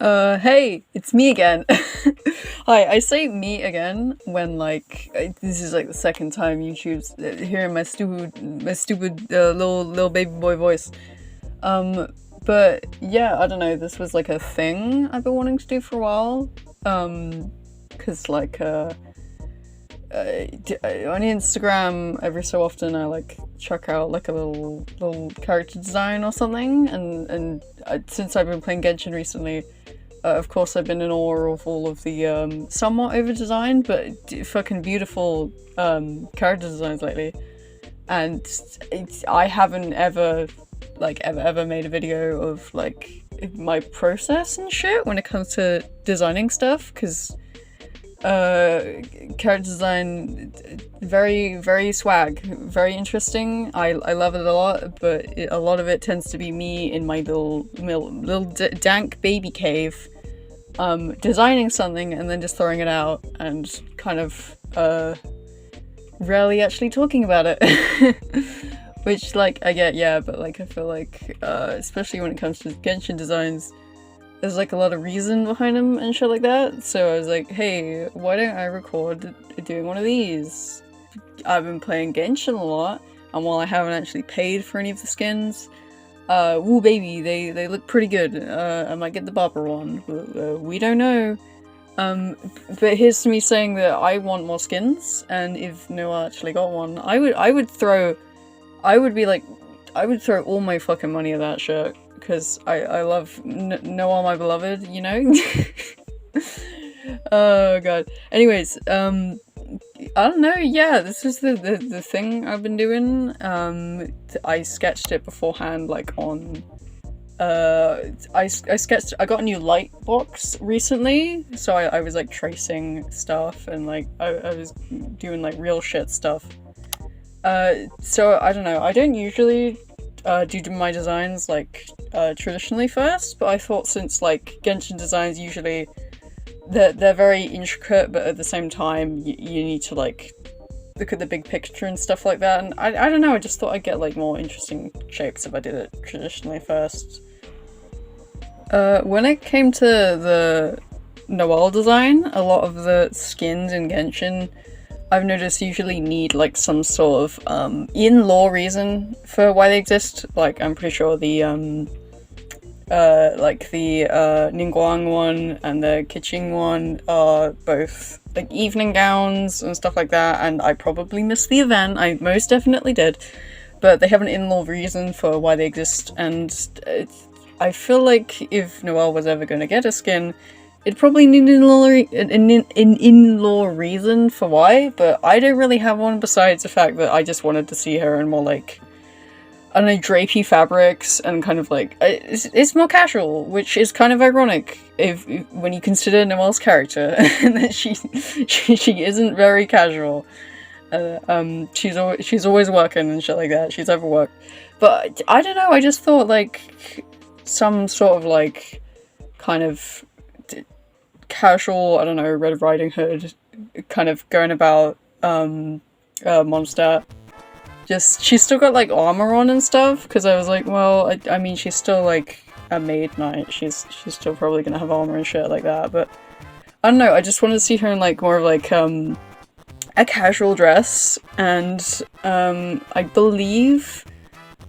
Hey, it's me again. Hi, I say me again when this is like the second time YouTube's hearing my stupid little baby boy voice. But yeah, I don't know. This was like a thing I've been wanting to do for a while. Cause on Instagram every so often I like chuck out like a little character design or something, and since I've been playing Genshin recently. Of course, I've been in awe of all of the somewhat over-designed but fucking beautiful character designs lately. And I haven't ever made a video of like my process and shit when it comes to designing stuff, because character design, very, very swag, very interesting. I love it a lot, but a lot of it tends to be me in my little dank baby cave, designing something and then just throwing it out and kind of rarely actually talking about it. Which, like, I get, yeah, but like I feel like especially when it comes to Genshin designs, there's like a lot of reason behind them and shit like that. So I was like, hey, why don't I record doing one of these? I've been playing Genshin a lot, and while I haven't actually paid for any of the skins, woo baby, they look pretty good. I might get the Barbara one, but we don't know. But here's me saying that I want more skins, and if Noelle actually got one, I would throw all my fucking money at that shit. Because I love Noelle, my beloved, you know? Oh god. Anyways, I don't know, yeah, this is the thing I've been doing. I sketched it beforehand, like on... I got a new light box recently, so I was like tracing stuff and like I was doing like real shit stuff. So I don't know, I don't usually do my designs like traditionally first, but I thought since like Genshin designs usually they're very intricate, but at the same time you need to like look at the big picture and stuff like that, and I don't know, I just thought I'd get like more interesting shapes if I did it traditionally first. When it came to the Noelle design, a lot of the skins in Genshin I've noticed usually need like some sort of in-lore reason for why they exist. Like I'm pretty sure the Ningguang one and the Keqing one are both like evening gowns and stuff like that, and I probably missed the event, I most definitely did, but they have an in-lore reason for why they exist, and I feel like if Noelle was ever going to get a skin, it'd probably need an in-law reason for why, but I don't really have one besides the fact that I just wanted to see her in more like, I don't know, drapey fabrics and kind of like, it's more casual, which is kind of ironic when you consider Noelle's character and that she isn't very casual. She's always working and shit like that. She's overworked, but I don't know. I just thought like some sort of like kind of casual, I don't know, Red Riding Hood kind of going about Mondstadt. Just, she's still got like armor on and stuff, because I was like, well, I mean, she's still like a maid knight, she's still probably gonna have armor and shit like that, but I don't know, I just wanted to see her in like more of like a casual dress, and I believe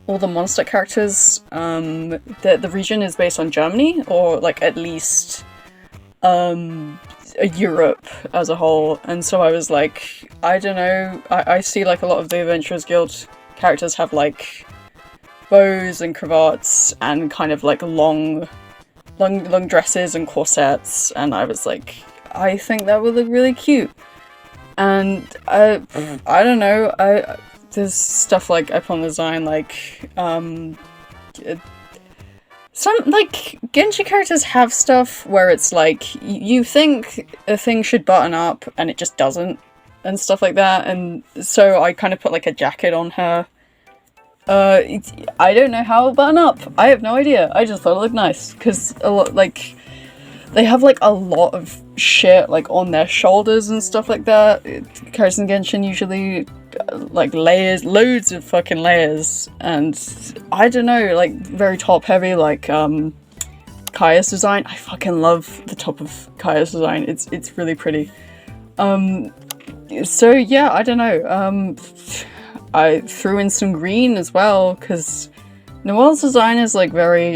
all the Mondstadt characters, the region is based on Germany, or like at least Europe as a whole, and so I was like, I don't know, I see like a lot of the Adventurers Guild characters have like bows and cravats and kind of like long dresses and corsets, and I was like, I think that would look really cute. And I don't know, there's stuff like up on the design, like some, like, Genshin characters have stuff where it's like, you think a thing should button up and it just doesn't, and stuff like that, and so I kind of put like a jacket on her. I don't know how it'll button up, I have no idea, I just thought it looked nice, because a lot, like, they have like a lot of shit like on their shoulders and stuff like that. Characters in Genshin usually like layers, loads of fucking layers, and I don't know, like very top heavy, like kind Kaya's design. I fucking love the top of Kaya's design. It's really pretty. So yeah, I don't know. I threw in some green as well because Noelle's design is like very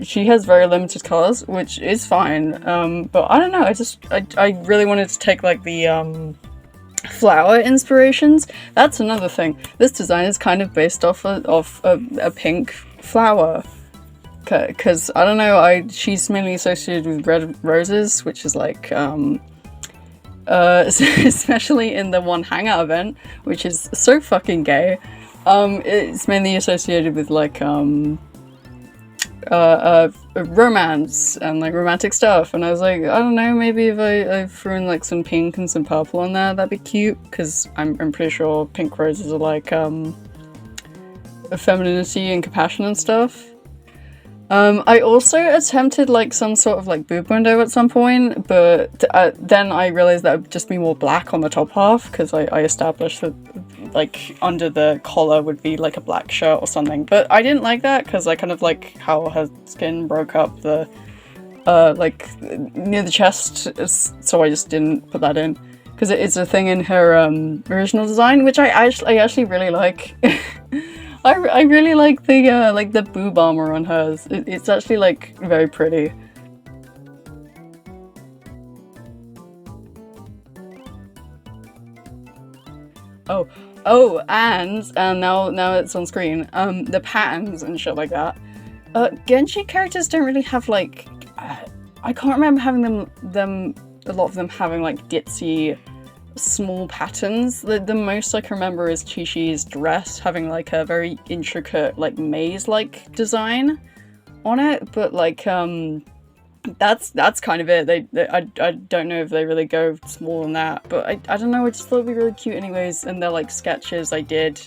she has very limited colors, which is fine. But I don't know. I really wanted to take like the flower inspirations. That's another thing. This design is kind of based off a pink flower. Because I don't know, she's mainly associated with red roses, which is like especially in the one hangout event, which is so fucking gay. It's mainly associated with like romance and like romantic stuff, and I was like, I don't know, maybe if I threw in like some pink and some purple on there, that'd be cute, because I'm pretty sure pink roses are like femininity and compassion and stuff. I also attempted like some sort of like boob window at some point, but then I realized that would just be more black on the top half, because I established that like under the collar would be like a black shirt or something. But I didn't like that because I kind of like how her skin broke up the like near the chest, so I just didn't put that in, because it's a thing in her original design, which I actually really like. I really like the boob armor on hers. It's actually like very pretty. Oh, and now it's on screen. The patterns and shit like that. Genshin characters don't really have like I can't remember having them a lot of them having like ditzy small patterns. The most I can remember is Chi-Chi's dress having like a very intricate like maze-like design on it, but like that's kind of it. I don't know if they really go small on that, but I don't know, I just thought it'd be really cute anyways. And they're like sketches I did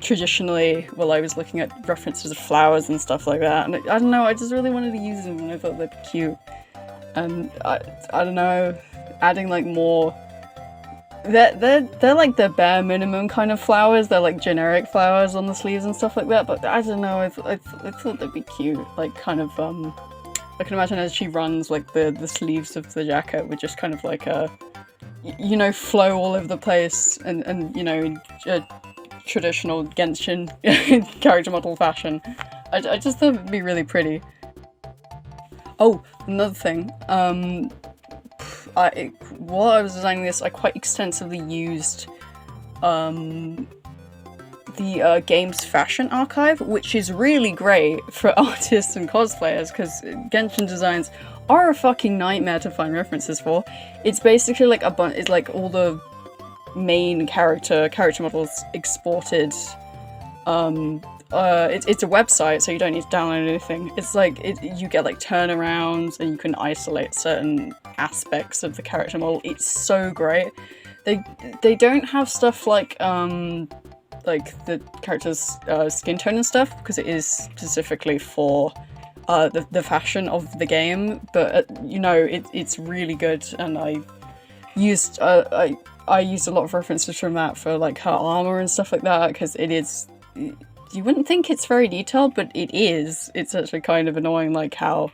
traditionally while I was looking at references of flowers and stuff like that, and I don't know, I just really wanted to use them and I thought they'd be cute. And I don't know, adding like more, they're like the bare minimum kind of flowers. They're like generic flowers on the sleeves and stuff like that, but I don't know, I thought they'd be cute. Like kind of I can imagine as she runs, like the sleeves of the jacket would just kind of like you know, flow all over the place, and you know, traditional Genshin character model fashion. I just thought it'd be really pretty. Oh, another thing, while I was designing this, I quite extensively used the game's fashion archive, which is really great for artists and cosplayers, because Genshin designs are a fucking nightmare to find references for. It's basically like it's like all the main character models exported. It's a website, so you don't need to download anything. It's like you get like turnarounds, and you can isolate certain aspects of the character model. It's so great. They don't have stuff like the character's skin tone and stuff, because it is specifically for the fashion of the game. But you know, it's really good, and I used a lot of references from that for like her armor and stuff like that, because it is. You wouldn't think it's very detailed, but it is. It's actually kind of annoying, like how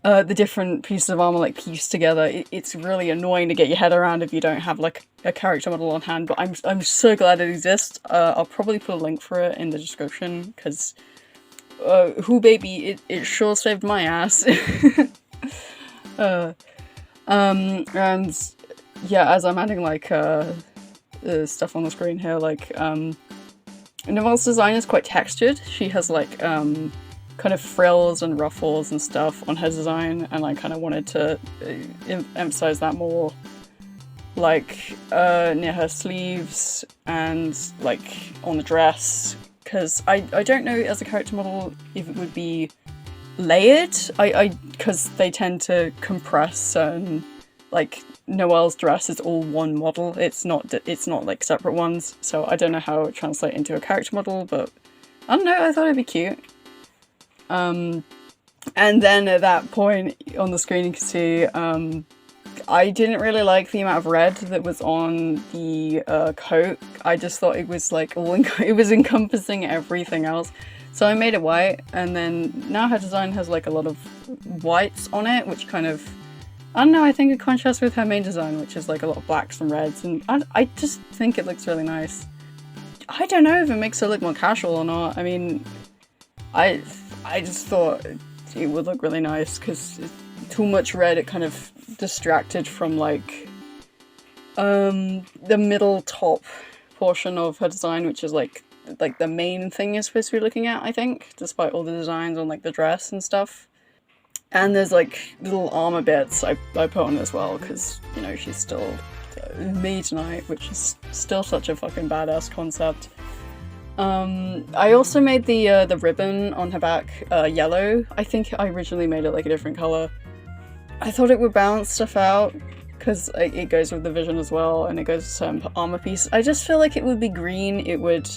the different pieces of armor like pieced together. It's really annoying to get your head around if you don't have like a character model on hand. But I'm so glad it exists. I'll probably put a link for it in the description, because who baby, it sure saved my ass. And yeah, as I'm adding like stuff on the screen here, like Noelle's design is quite textured. She has like kind of frills and ruffles and stuff on her design, and I kind of wanted to emphasize that more, like near her sleeves and like on the dress, because I don't know as a character model if it would be layered. Because they tend to compress certain, like Noelle's dress is all one model. It's not like separate ones, so I don't know how it would translate into a character model, but I don't know, I thought it'd be cute. And then at that point on the screen you can see I didn't really like the amount of red that was on the coat. I just thought it was like it was encompassing everything else. So I made it white, and then now her design has like a lot of whites on it, which kind of, I don't know, I think it contrasts with her main design, which is like a lot of blacks and reds, and I just think it looks really nice. I don't know if it makes it look more casual or not. I mean, I just thought it would look really nice, because too much red, it kind of distracted from like the middle top portion of her design, which is like the main thing you're supposed to be looking at, I think, despite all the designs on like the dress and stuff. And there's like little armor bits I put on as well, because, you know, she's still Mage Knight, which is still such a fucking badass concept. I also made the ribbon on her back yellow. I think I originally made it like a different color. I thought it would balance stuff out, because it goes with the vision as well, and it goes with some armor piece. I just feel like it would be green, it would,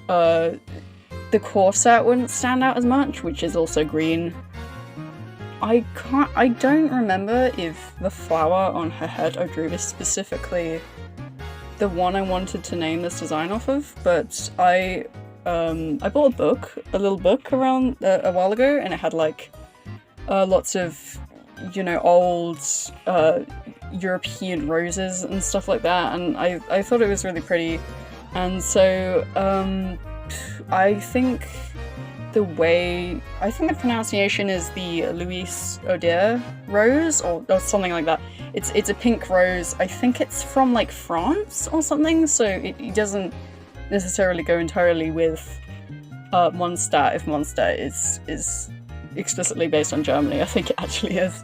the corset wouldn't stand out as much, which is also green. I don't remember if the flower on her head I drew is specifically the one I wanted to name this design off of, but I bought a book, a little book around a while ago, and it had like lots of, you know, old European roses and stuff like that, and I thought it was really pretty. And so I think the pronunciation is the Louis O'Dea rose, or something like that. It's a pink rose. I think it's from like France or something, so it doesn't necessarily go entirely with Mondstadt, if Mondstadt is explicitly based on Germany. I think it actually is.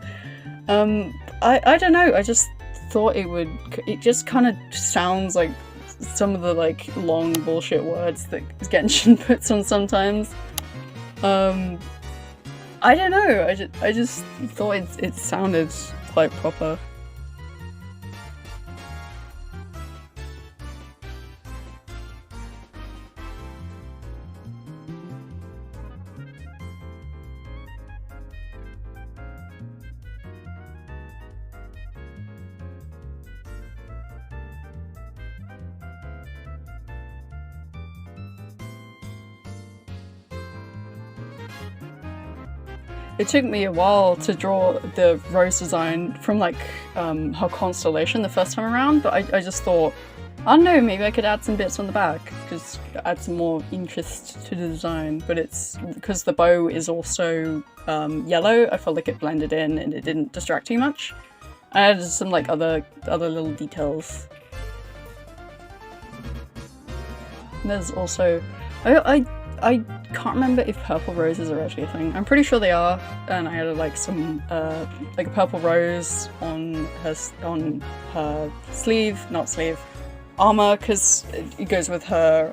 I don't know, I just thought it just kind of sounds like some of the like long bullshit words that Genshin puts on sometimes. I don't know, I just thought it sounded quite proper. It took me a while to draw the rose design from like her constellation the first time around, but I just thought, I don't know, maybe I could add some bits on the back, just add some more interest to the design. But it's because the bow is also yellow, I felt like it blended in and it didn't distract too much. I added some like other little details. And there's also, I can't remember if purple roses are actually a thing. I'm pretty sure they are, and I added like some like a purple rose on her sleeve, not sleeve, armor, because it goes with her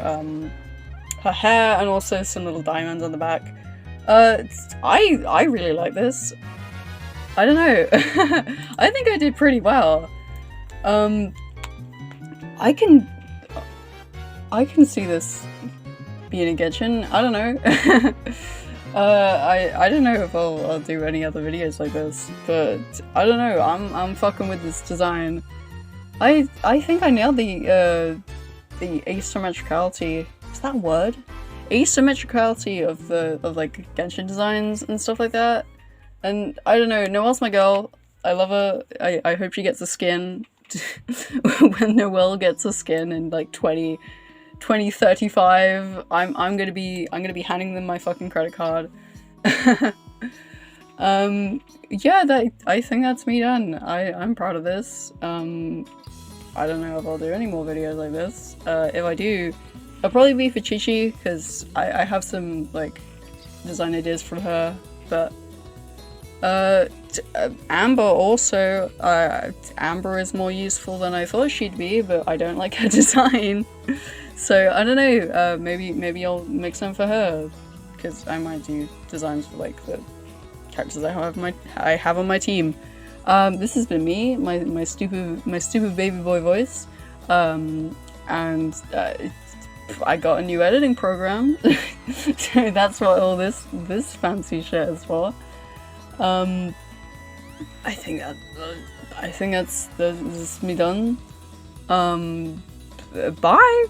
her hair, and also some little diamonds on the back. I really like this. I don't know. I think I did pretty well. I can see this being a Genshin. I don't know. I don't know if I'll do any other videos like this, but I don't know. I'm fucking with this design. I think I nailed the asymmetricality. Is that a word? Asymmetricality of like Genshin designs and stuff like that. And I don't know. Noelle's my girl. I love her. I hope she gets a skin. When Noelle gets a skin in like 2035, I'm gonna be handing them my fucking credit card. Yeah, I think that's me done. I'm proud of this. I don't know if I'll do any more videos like this. If I do, it'll probably be for Chi-Chi, because I have some like design ideas for her. But Amber also, Amber is more useful than I thought she'd be, but I don't like her design. So I don't know, maybe I'll make some for her, because I might do designs for like the characters I have on my team. This has been me, my stupid baby boy voice, and I got a new editing program, so that's what all this fancy shit is for. I think that's this is me done. Bye.